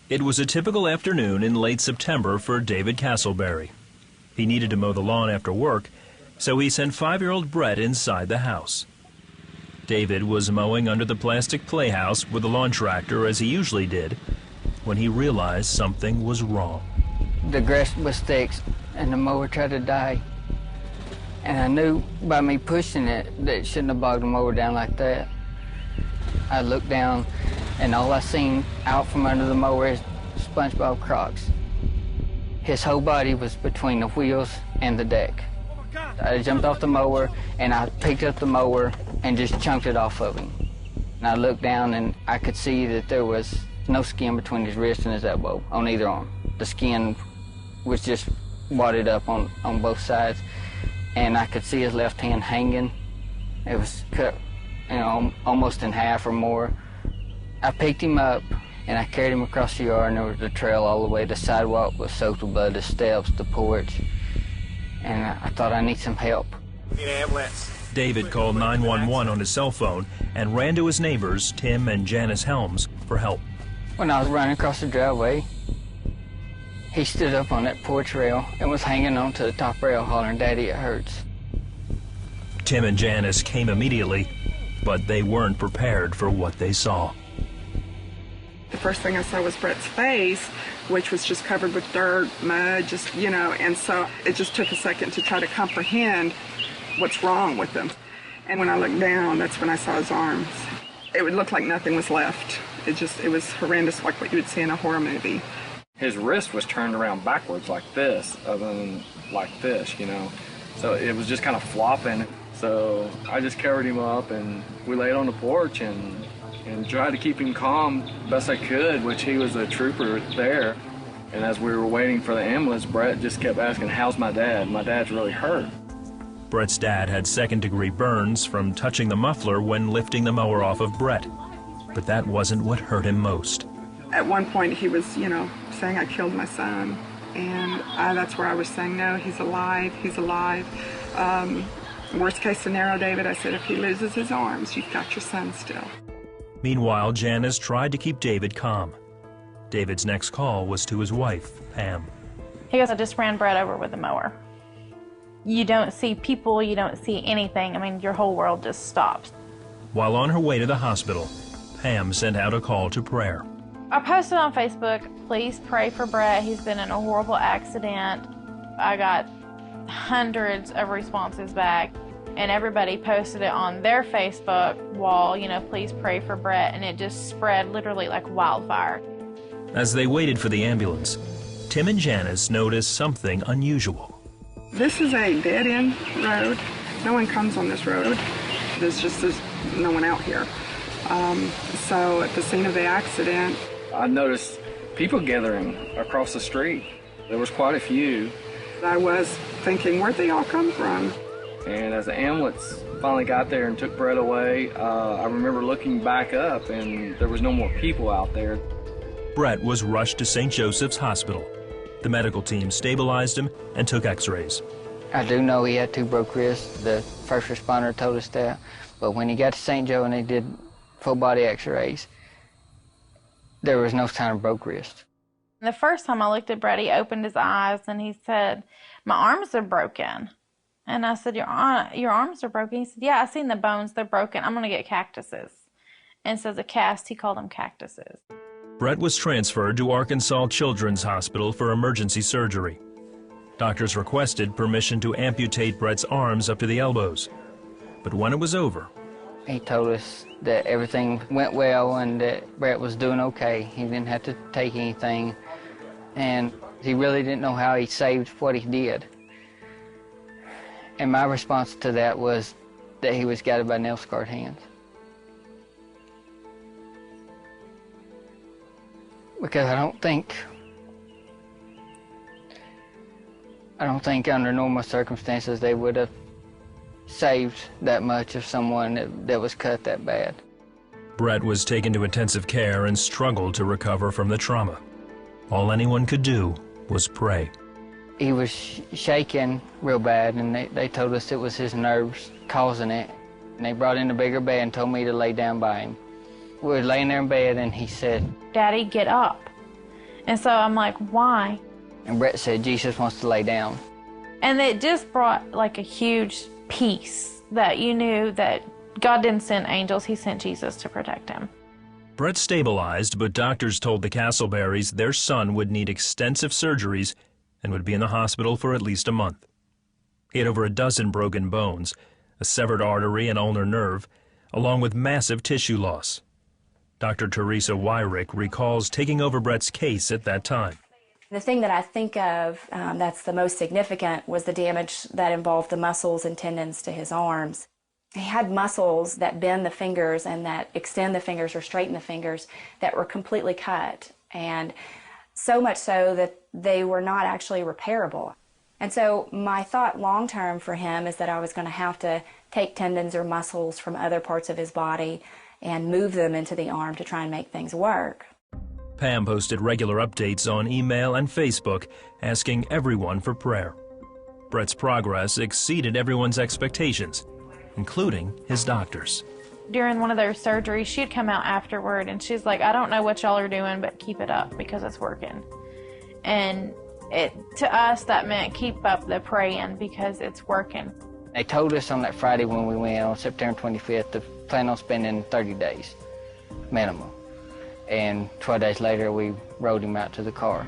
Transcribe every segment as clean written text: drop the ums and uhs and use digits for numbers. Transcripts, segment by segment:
It was a typical afternoon in late September for David Castleberry. He needed to mow the lawn after work, so he sent 5-year-old Brett inside the house. David was mowing under the plastic playhouse with the lawn tractor as he usually did when he realized something was wrong. The grass was thick and the mower tried to die. And I knew by me pushing it that it shouldn't have bogged the mower down like that. I looked down and all I seen out from under the mower is SpongeBob Crocs. His whole body was between the wheels and the deck. I jumped off the mower and I picked up the mower and just chunked it off of him. And I looked down and I could see that there was no skin between his wrist and his elbow on either arm. The skin was just wadded up on both sides, and I could see his left hand hanging. It was cut, almost in half or more. I picked him up and I carried him across the yard, and there was a trail all the way. The sidewalk was soaked with blood, the steps, the porch, and I thought I need some help. Need an ambulance. David called 911 on his cell phone and ran to his neighbors, Tim and Janice Helms, for help. When I was running across the driveway, he stood up on that porch rail and was hanging onto the top rail hollering, "Daddy, it hurts." Tim and Janice came immediately, but they weren't prepared for what they saw. The first thing I saw was Brett's face, which was just covered with dirt, mud, and so it just took a second to try to comprehend what's wrong with him. And when I looked down, that's when I saw his arms. It would look like nothing was left. It was horrendous, like what you would see in a horror movie. His wrist was turned around backwards like this, other than like this, So it was just kind of flopping. So I just carried him up and we laid on the porch and tried to keep him calm best I could, which he was a trooper there. And as we were waiting for the ambulance, Brett just kept asking, "How's my dad? My dad's really hurt." Brett's dad had second-degree burns from touching the muffler when lifting the mower off of Brett. But that wasn't what hurt him most. At one point he was, saying I killed my son. And that's where I was saying, no, he's alive, he's alive. Worst case scenario, David, I said, if he loses his arms, you've got your son still. Meanwhile, Janice tried to keep David calm. David's next call was to his wife, Pam. He goes, "I just ran Brett over with a mower." You don't see people, you don't see anything. I mean, your whole world just stops. While on her way to the hospital, Pam sent out a call to prayer. I posted on Facebook, "Please pray for Brett. He's been in a horrible accident." I got hundreds of responses back, and everybody posted it on their Facebook wall, "Please pray for Brett," and it just spread literally like wildfire. As they waited for the ambulance, Tim and Janice noticed something unusual. This is a dead-end road. No one comes on this road. There's no one out here. So at the scene of the accident, I noticed people gathering across the street. There was quite a few. I was thinking, where'd they all come from? And as the ambulance finally got there and took Brett away, I remember looking back up and there was no more people out there. Brett was rushed to St. Joseph's Hospital. The medical team stabilized him and took x-rays. I do know he had 2 broke wrists. The first responder told us that. But when he got to St. Joe and they did full body x-rays, there was no sign of broke wrist. The first time I looked at Brett, he opened his eyes and he said, "My arms are broken." And I said, your arms are broken? He said, "Yeah, I seen the bones, they're broken. I'm gonna get cactuses." And so the cast, he called them cactuses. Brett was transferred to Arkansas Children's Hospital for emergency surgery. Doctors requested permission to amputate Brett's arms up to the elbows. But when it was over, he told us that everything went well and that Brett was doing okay. He didn't have to take anything, and he really didn't know how he saved what he did. And my response to that was that he was guided by nail-scarred hands. Because I don't think under normal circumstances they would have saved that much of someone that was cut that bad. Brett was taken to intensive care and struggled to recover from the trauma. All anyone could do was pray. He was shaking real bad, and they told us it was his nerves causing it. And they brought in a bigger bed and told me to lay down by him. We were laying there in bed, and he said, "Daddy, get up." And so I'm like, why? And Brett said, Jesus wants to lay down. And it just brought like a huge peace that you knew that God didn't send angels, he sent Jesus to protect him. Brett stabilized, but doctors told the Castleberrys their son would need extensive surgeries and would be in the hospital for at least a month. He had over a dozen broken bones, a severed artery and ulnar nerve, along with massive tissue loss. Dr. Teresa Wyrick recalls taking over Brett's case at that time. The thing that I think of that's the most significant was the damage that involved the muscles and tendons to his arms. He had muscles that bend the fingers and that extend the fingers or straighten the fingers that were completely cut, and so much so that they were not actually repairable. And so my thought long term for him is that I was going to have to take tendons or muscles from other parts of his body and move them into the arm to try and make things work. Pam posted regular updates on email and Facebook, asking everyone for prayer. Brett's progress exceeded everyone's expectations, including his doctors. During one of their surgeries, she'd come out afterward and she's like, I don't know what y'all are doing, but keep it up because it's working. And to us, that meant keep up the praying because it's working. They told us on that Friday when we went on September 25th to plan on spending 30 days, minimum. And 12 days later, we rode him out to the car.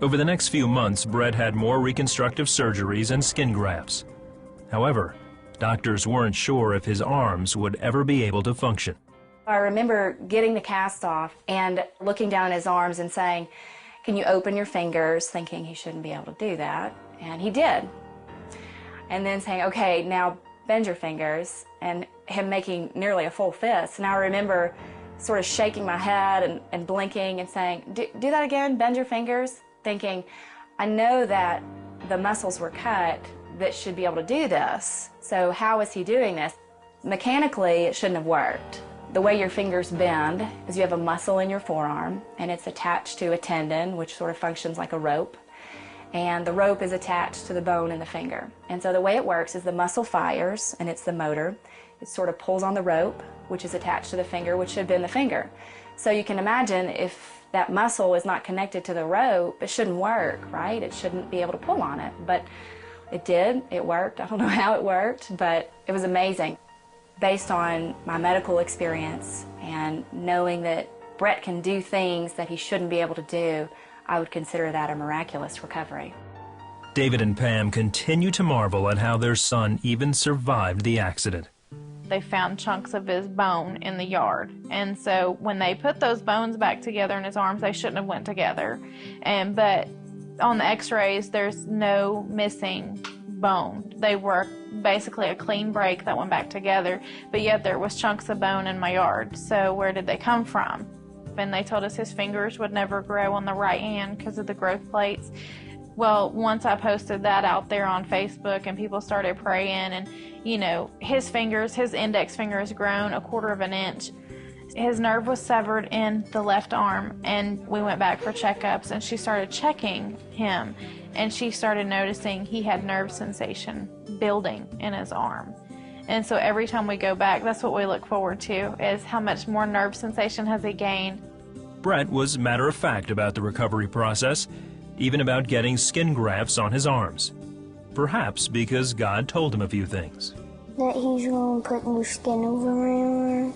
Over the next few months, Brett had more reconstructive surgeries and skin grafts. However, doctors weren't sure if his arms would ever be able to function. I remember getting the cast off and looking down at his arms and saying, can you open your fingers, thinking he shouldn't be able to do that, and he did. And then saying, okay, now bend your fingers, and him making nearly a full fist. And I remember sort of shaking my head and blinking and saying, do that again, bend your fingers, thinking, I know that the muscles were cut that should be able to do this. So how is he doing this? Mechanically, it shouldn't have worked. The way your fingers bend is you have a muscle in your forearm, and it's attached to a tendon, which sort of functions like a rope. And the rope is attached to the bone in the finger. And so the way it works is the muscle fires, and it's the motor. It sort of pulls on the rope, which is attached to the finger, which should bend the finger. So you can imagine if that muscle is not connected to the rope, it shouldn't work, right? It shouldn't be able to pull on it. But it did. It worked. I don't know how it worked, but it was amazing. Based on my medical experience and knowing that Brett can do things that he shouldn't be able to do, I would consider that a miraculous recovery. David and Pam continue to marvel at how their son even survived the accident. They found chunks of his bone in the yard. And so when they put those bones back together in his arms, they shouldn't have went together. But on the x-rays, there's no missing bone. They were basically a clean break that went back together, but yet there was chunks of bone in my yard. So where did they come from? And they told us his fingers would never grow on the right hand because of the growth plates. Well, once I posted that out there on Facebook and people started praying, and you know, his index finger has grown 1/4 inch. His nerve was severed in the left arm, and we went back for checkups, and she started checking him, and she started noticing he had nerve sensation building in his arm. And so every time we go back, that's what we look forward to, is how much more nerve sensation has he gained. Brett was matter-of-fact about the recovery process, even about getting skin grafts on his arms. Perhaps because God told him a few things. That he's going to put new skin over my arm.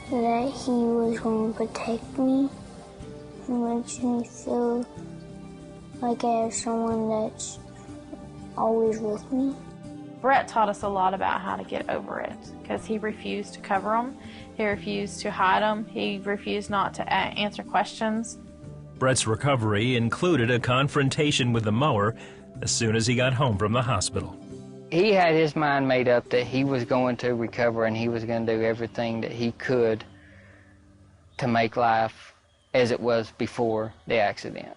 That he was going to protect me. It makes me feel like I have someone that's always with me. Brett taught us a lot about how to get over it, because he refused to cover them, he refused to hide them, he refused not to answer questions. Brett's recovery included a confrontation with the mower as soon as he got home from the hospital. He had his mind made up that he was going to recover and he was going to do everything that he could to make life as it was before the accident.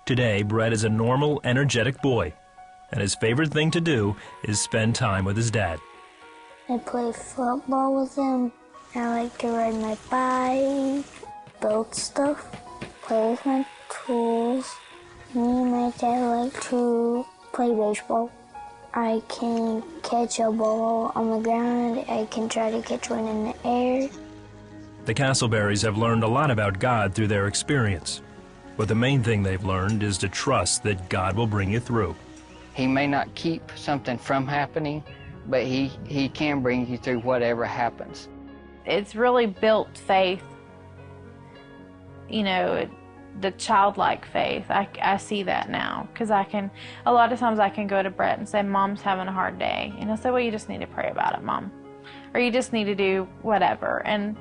Today, Brett is a normal, energetic boy, and his favorite thing to do is spend time with his dad. I play football with him. I like to ride my bike, build stuff, play with my tools. Me and my dad like to play baseball. I can catch a ball on the ground. I can try to catch one in the air. The Castleberrys have learned a lot about God through their experience. But the main thing they've learned is to trust that God will bring you through. He may not keep something from happening, but he can bring you through whatever happens. It's really built faith, you know, the childlike faith. I see that now, because a lot of times I can go to Brett and say, Mom's having a hard day. And he'll say, well, you just need to pray about it, Mom. Or you just need to do whatever. And,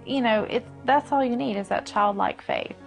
you know, that's all you need is that childlike faith.